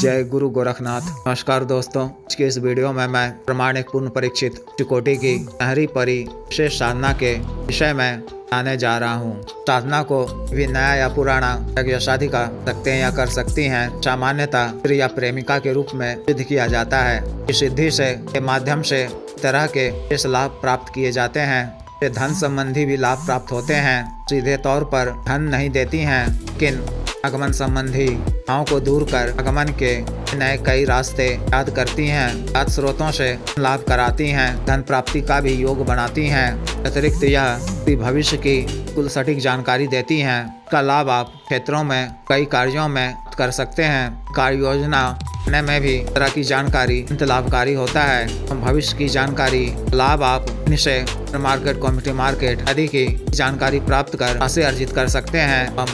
जय गुरु गोरखनाथ। नमस्कार दोस्तों, आज के इस वीडियो में मैं प्रमाणिक पूर्ण परीक्षित चिकोटी की नहरी परी विशेष साधना के विषय में आने जा रहा हूँ। साधना को भी नया या पुराना यज्ञसाधिका सकते हैं या कर सकती हैं। सामान्यतः स्त्री या प्रेमिका के रूप में सिद्ध किया जाता है। इस सिद्धि से के माध्यम से तरह के इस लाभ प्राप्त किए जाते हैं। धन संबंधी भी लाभ प्राप्त होते हैं। सीधे तौर पर धन नहीं देती हैं, लेकिन आगमन संबंधी भाव को दूर कर आगमन के नए कई रास्ते याद करती हैं। सात स्रोतों से लाभ कराती हैं, धन प्राप्ति का भी योग बनाती हैं। अतिरिक्त यह भविष्य की कुल सटीक जानकारी देती हैं। का लाभ आप क्षेत्रों में कई कार्यों में कर सकते हैं। कार्य योजना बनाने में भी तरह की जानकारी लाभकारी होता है। भविष्य की जानकारी लाभ आप इनसे मार्केट, कम्युनिटी मार्केट आदि की जानकारी प्राप्त कर राशि अर्जित कर सकते हैं।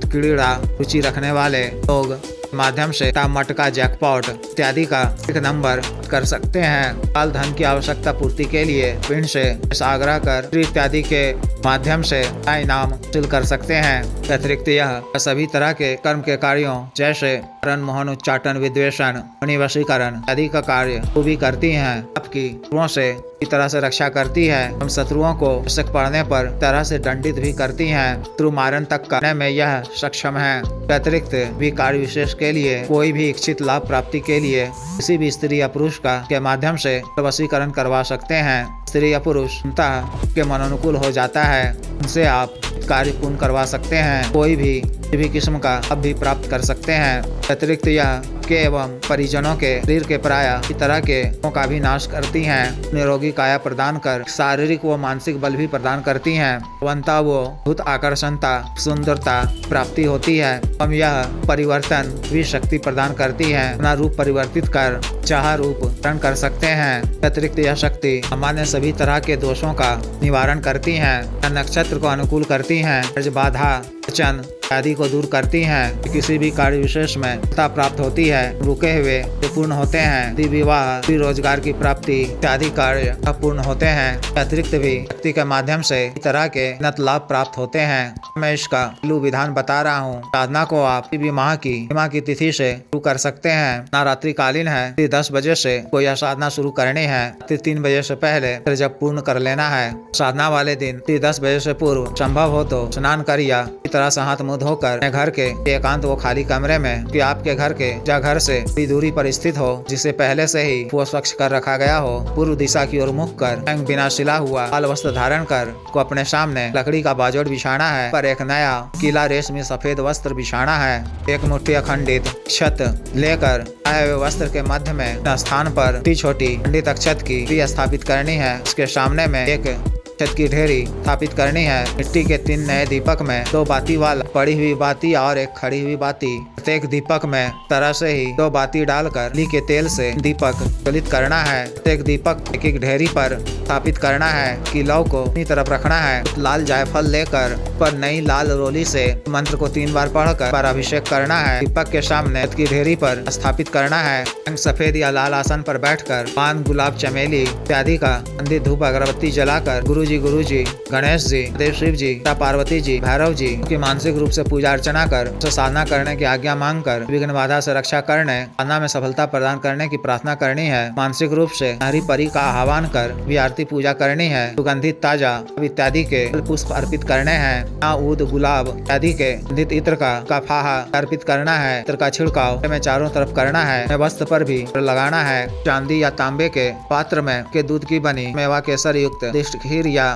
क्रीड़ा रुचि रखने वाले लोग माध्यम से मटका, जैकपॉट इत्यादि का एक नंबर कर सकते हैं। काल धन की आवश्यकता पूर्ति के लिए पिंड से आग्रह कर इत्यादि के माध्यम से इनाम हासिल कर सकते हैं। अतिरिक्त यह सभी तरह के कर्म के कार्यों जैसे मोहन, उच्चाटन, विद्वेषण, वशीकरण आदि का कार्य वो भी करती हैं। आपकी शत्रुओं से इस तरह से रक्षा करती है। हम शत्रुओं को आवश्यक पड़ने पर तरह से दंडित भी करती हैं। शत्रु मारण तक करने में यह सक्षम है। अतिरिक्त भी कार्य विशेष के लिए कोई भी इच्छित लाभ प्राप्ति के लिए किसी भी स्त्री या पुरुष का के माध्यम से वशीकरण करवा सकते हैं। स्त्री या पुरुष के मनोनुकूल हो जाता है, उनसे आप कार्य पूर्ण करवा सकते हैं। कोई भी किस्म का लाभ भी प्राप्त कर सकते हैं। अतिरिक्त यह के एवं परिजनों के शरीर के प्राय इस तरह के का भी नाश करती हैं। निरोगी काया प्रदान कर शारीरिक व मानसिक बल भी प्रदान करती हैं। वंता वो भूत आकर्षणता, सुंदरता प्राप्ति होती है। हम यह परिवर्तन भी शक्ति प्रदान करती है। अपना रूप परिवर्तित कर चाह रूप धारण कर सकते हैं। अतिरिक्त यह शक्ति सामान्य सभी तरह के दोषों का निवारण करती हैं। नक्षत्र को अनुकूल करती हैं। बाधा, वचन आदि को दूर करती हैं। किसी भी कार्य विशेष में सफलता प्राप्त होती है। रुके हुए पूर्ण होते हैं। विवाह, रोजगार की प्राप्ति इत्यादि कार्य पूर्ण होते हैं। अतिरिक्त भी शक्ति के माध्यम से इस तरह के उन्नत लाभ प्राप्त होते हैं। मैं इसका विधान बता रहा हूँ। साधना को आप माह की तिथि से शुरू कर सकते हैं। नवरात्रि कालीन है। 10 बजे से कोई यह साधना शुरू करनी है। 3 बजे से पहले जब पूर्ण कर लेना है। साधना वाले दिन 10 बजे से पूर्व संभव हो तो स्नान कर या इस तरह से हाथ मुँह धोकर घर के एकांत व खाली कमरे में कि आपके घर के या घर से दूरी पर स्थित हो, जिसे पहले से ही वो स्वच्छ कर रखा गया हो, पूर्व दिशा की ओर मुख कर बिना सिला हुआ लाल वस्त्र धारण कर को अपने सामने लकड़ी का बाजोट बिछाना है। पर एक नया किला रेशमी सफेद वस्त्र बिछाना है। एक मुट्ठी अखंडित छत लेकर आए हुए वस्त्र के मध्य में स्थान पर छोटी खंडित अक्षत की स्थापित करनी है। इसके सामने में एक छत की ढेरी स्थापित करनी है। मिट्टी के 3 नए दीपक में 2 बाती वाला पड़ी हुई बाती और एक खड़ी हुई बाती। प्रत्येक दीपक में तरह से ही 2 बाती डालकर ली के तेल से दीपक ज्वलित करना है। प्रत्येक दीपक एक ढेरी पर स्थापित करना है कि लौ को अपनी तरफ रखना है। लाल जायफल लेकर पर नई लाल रोली से मंत्र को 3 बार पढ़कर पर अभिषेक करना है। दीपक के सामने की ढेरी पर स्थापित करना है। सफेद या लाल आसन पर बैठकर पान, गुलाब, चमेली इत्यादि का अंधी धूप अगरबत्ती जलाकर गुरु जी, गणेश जी, देव शिव जी, पार्वती जी, भैरव जी की मानसिक रूप से पूजा अर्चना कर साधना करने की आज्ञा मांग कर विघ्न बाधा से रक्षा करने, साधना में सफलता प्रदान करने की प्रार्थना करनी है। मानसिक रूप से हरि परी का आह्वान कर भी आरती पूजा करनी है। सुगंधित ताजा इत्यादि के पुष्प अर्पित करने हैं। ऊद, गुलाब इत्यादि के सुगंधित इत्र का फाहा अर्पित करना है। इत्र का छिड़काव में चारों तरफ करना है। वस्त्र पर भी लगाना है। चांदी या तांबे के पात्र में के दूध की बनी मेवा केसर युक्त दिष्ट खीर या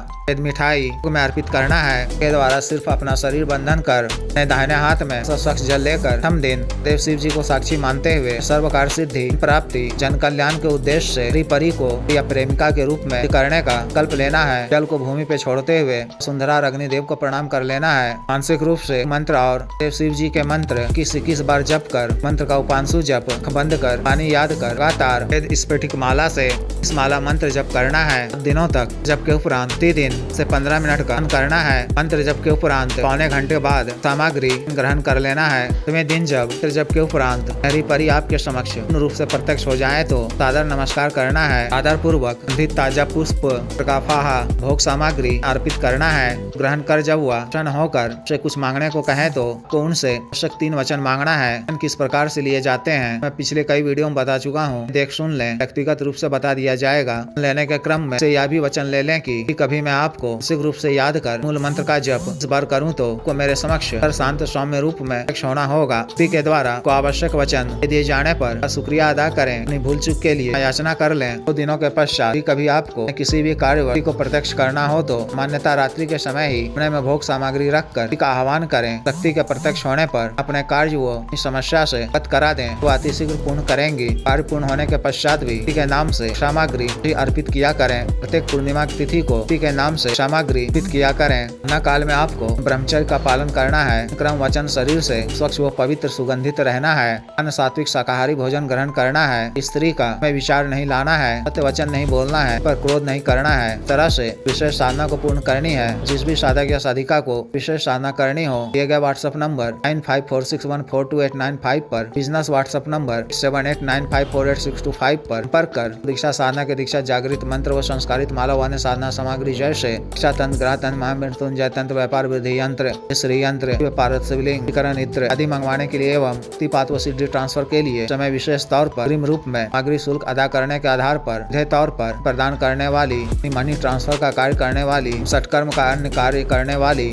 मिठाई में अर्पित करना है। के द्वारा सिर्फ अपना शरीर बंधन कर दाहिने हाथ में स्वच्छ जल लेकर हम दिन देव शिव जी को साक्षी मानते हुए सर्व कार्य सिद्धि प्राप्ति जन कल्याण के उद्देश्य से हरिपरी को या प्रेमिका के रूप में करने का कल्प लेना है। जल को भूमि पे छोड़ते हुए सुंदरा अग्निदेव को प्रणाम कर लेना है। मानसिक रूप से मंत्र और देव शिव जी के मंत्र 21 बार जप कर मंत्र का उपांशु जप बंद कर पानी याद कर लगातार स्फटिक माला से इस माला मंत्र जप करना है। दिनों तक जप के उपरांत दिन से 15 मिनट का करना है। मंत्र जप के उपरांत पौने घंटे बाद सामग्री ग्रहण कर लेना है। तुम्हें दिन जप के उपरांत हरिपरी आपके समक्ष पूर्ण रूप से प्रत्यक्ष हो जाए तो सादर नमस्कार करना है। आदर पूर्वक ताजा पुष्प, फाहा, भोग सामग्री अर्पित करना है। ग्रहण कर जब वह प्रसन्न होकर उसे कुछ मांगने को कहे तो उनसे आवश्यक 3 वचन मांगना है। किस प्रकार से लिए जाते हैं मैं पिछले कई वीडियो में बता चुका हूँ, देख सुन लें। व्यक्तिगत रूप से बता दिया जाएगा। लेने के क्रम में से यह भी वचन ले लें कि कभी मैं आपको मानसिक रूप से याद कर मूल मंत्र का जप इस बार करूँ तो को मेरे समक्ष हर शांत सौम्य रूप में होना होगा। के द्वारा को आवश्यक वचन दिए जाने पर शुक्रिया अदा करें। अपनी भूल चूक के लिए याचना कर लें। 2 दिनों के पश्चात कभी आपको किसी भी कार्य को प्रत्यक्ष करना हो तो मान्यता रात्रि के समय ही अपने में भोग सामग्री रखकर का आह्वान करें। शक्ति के प्रत्यक्ष होने पर अपने कार्य वो इस समस्या से अवगत करा दें, वो अतिशीघ्र पूर्ण करेंगी। कार्य पूर्ण होने के पश्चात भी के नाम से सामग्री अर्पित किया करें। प्रत्येक पूर्णिमा की तिथि को के नाम से सामग्री अर्पित किया करें। न काल में आपको ब्रह्मचर्य का पालन करना है। क्रम वचन शरीर से स्वच्छ व पवित्र सुगंधित रहना है। अन्न सात्विक शाकाहारी भोजन ग्रहण करना है। स्त्री का में विचार नहीं लाना है। सत्य वचन नहीं बोलना है, पर क्रोध नहीं करना है। तरह से विशेष साधना को पूर्ण करनी है। जिस भी साधक या साधिका को विशेष साधना करनी हो दिए गए व्हाट्सएप नंबर 9546142895 पर, बिजनेस व्हाट्सएप नंबर 78954862 पर संपर्क कर दीक्षा साधना के दीक्षा जागृत मंत्र व संस्कारित माला व अन्य साधना सामग्री जैसे दीक्षा तंत्र, ग्रह तंत्र, महामृत्युंजय तंत्र, व्यापार वृद्धि यंत्र, श्री यंत्र, पारद शिवलिंग इत्र आदि मंगवाने के लिए एवं पात व सिद्धि ट्रांसफर के लिए समय विशेष तौर पर अग्रिम रूप में सामग्री शुल्क अदा करने के आधार पर सीधे तौर पर प्रदान करने वाली, मनी ट्रांसफर का कार्य करने वाली, सटकर्म का अन्य कार्य करने वाली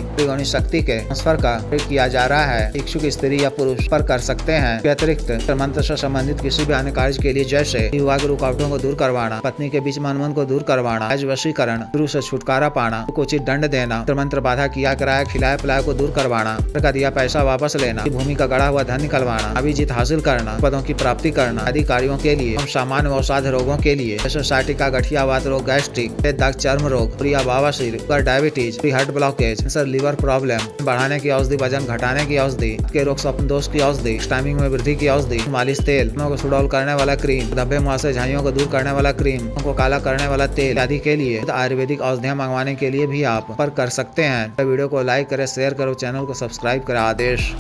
शक्ति के ट्रांसफर का किया जा रहा है। इच्छुक स्त्री या पुरुष पर कर सकते हैं। अतिरिक्त मंत्र से संबंधित किसी भी अन्य कार्य के लिए जैसे विवाह की रुकावटों को दूर करवाना, पत्नी के बीच मनमन को दूर करवाना, वशीकरण, गुरु से छुटकारा पाना, उचित दंड देना, मंत्र बाधा किया कराया खिलाया पिलाया को दूर करवाना, का दिया पैसा वापस लेना, भूमि का गड़ा हुआ धन निकलवाना, अभिजीत हासिल करना, पदों की प्राप्ति करना आदि कार्यों के लिए, हम सामान्य व असाध्य रोगों के लिए जैसे साइटिका, गठिया वात रोग, गैस्ट्रिक, दाग, चर्म रोग, बवासीर, diabetes, heart blockage, liver problem, बढ़ाने की औषधि, वजन घटाने की औषधि, के रोग स्वप्न दोष की औषधि, टाइमिंग में वृद्धि की औषधि, मालिश तेल, को सुडौल करने वाला क्रीम, धब्बे मुहासे झाइयों को दूर करने वाला क्रीम, को काला करने वाला तेल आदि के लिए आयुर्वेदिक औषधियाँ मंगवाने के लिए भी आप पर कर सकते हैं। वीडियो को लाइक करें, शेयर करो, चैनल को सब्सक्राइब करें। आदेश।